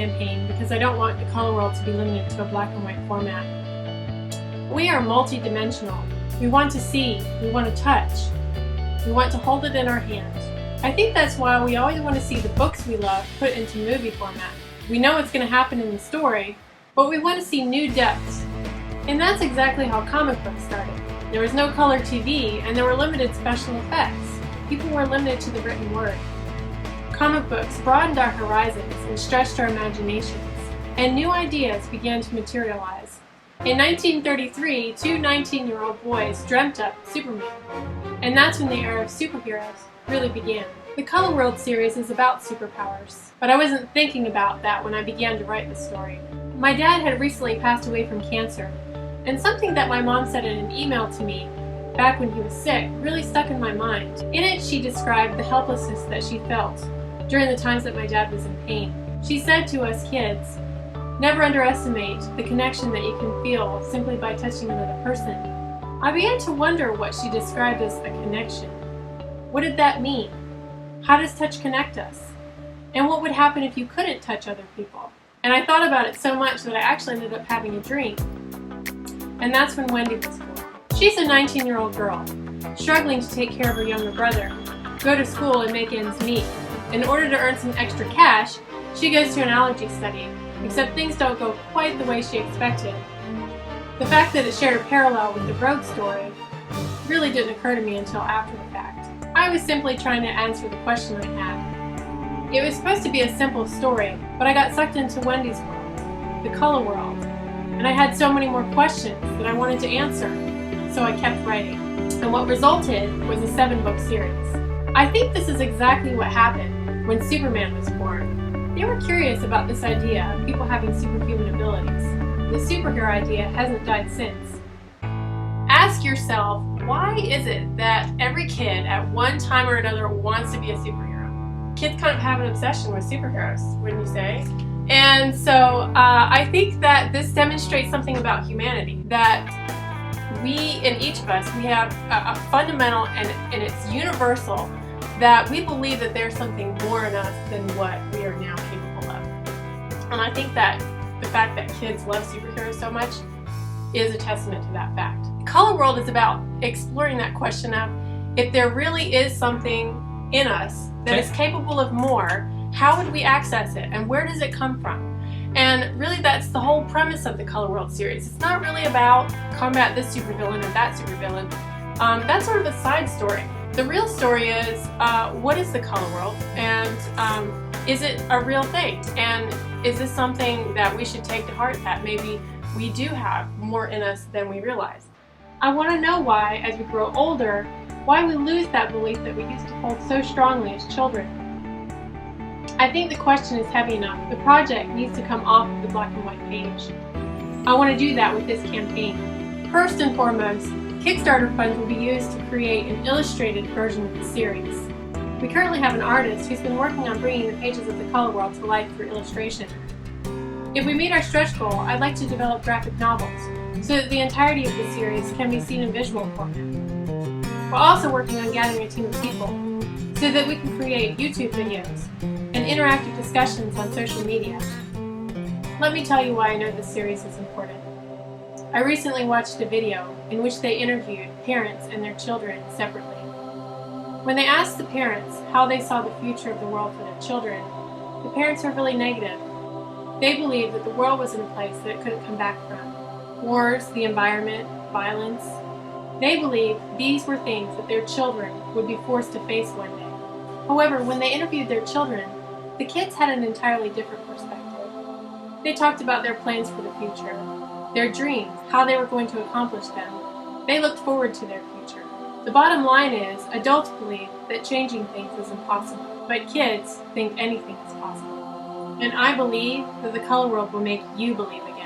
campaign because I don't want the Colorworld to be limited to a black and white format. We are multi-dimensional. We want to see, we want to touch, we want to hold it in our hand. I think that's why we always want to see the books we love put into movie format. We know what's going to happen in the story, but we want to see new depths. And that's exactly how comic books started. There was no color TV, and there were limited special effects. People were limited to the written word. Comic books broadened our horizons and stretched our imaginations, and new ideas began to materialize. In 1933, two 19-year-old boys dreamt up Superman, and that's when the era of superheroes really began. The Colorworld series is about superpowers, but I wasn't thinking about that when I began to write the story. My dad had recently passed away from cancer, and something that my mom said in an email to me back when he was sick really stuck in my mind. In it, she described the helplessness that she felt during the times that my dad was in pain. She said to us kids, never underestimate the connection that you can feel simply by touching another person. I began to wonder what she described as a connection. What did that mean? How does touch connect us? And what would happen if you couldn't touch other people? And I thought about it so much that I actually ended up having a dream. And that's when Wendy was born. She's a 19-year-old girl, struggling to take care of her younger brother, go to school and make ends meet. In order to earn some extra cash, she goes to an allergy study, except things don't go quite the way she expected. The fact that it shared a parallel with the Rogue story really didn't occur to me until after the fact. I was simply trying to answer the question I had. It was supposed to be a simple story, but I got sucked into Wendy's world, the Colorworld, and I had so many more questions that I wanted to answer, so I kept writing. And what resulted was a 7-book series. I think this is exactly what happened when Superman was born. They were curious about this idea of people having superhuman abilities. The superhero idea hasn't died since. Ask yourself, why is it that every kid at one time or another wants to be a superhero? Kids kind of have an obsession with superheroes, wouldn't you say? And so I think that this demonstrates something about humanity, that we, in each of us, we have a fundamental and it's universal that we believe that there's something more in us than what we are now capable of. And I think that the fact that kids love superheroes so much is a testament to that fact. Colorworld is about exploring that question of if there really is something in us that is capable of more, how would we access it and where does it come from? And really that's the whole premise of the Colorworld series. It's not really about combat this supervillain or that supervillain. That's sort of a side story. The real story is what is the Colorworld, and is it a real thing? And is this something that we should take to heart that maybe we do have more in us than we realize? I want to know why, as we grow older, why we lose that belief that we used to hold so strongly as children. I think the question is heavy enough. The project needs to come off of the black and white page. I want to do that with this campaign. First and foremost, Kickstarter funds will be used to create an illustrated version of the series. We currently have an artist who's been working on bringing the pages of the Colorworld to life through illustration. If we meet our stretch goal, I'd like to develop graphic novels so that the entirety of the series can be seen in visual format. We're also working on gathering a team of people so that we can create YouTube videos and interactive discussions on social media. Let me tell you why I know this series is important. I recently watched a video in which they interviewed parents and their children separately. When they asked the parents how they saw the future of the world for their children, the parents were really negative. They believed that the world was in a place that it couldn't come back from. Wars, the environment, violence. They believed these were things that their children would be forced to face one day. However, when they interviewed their children, the kids had an entirely different perspective. They talked about their plans for the future, their dreams, how they were going to accomplish them. They looked forward to their future. The bottom line is, adults believe that changing things is impossible, but kids think anything is possible. And I believe that the Colorworld will make you believe again.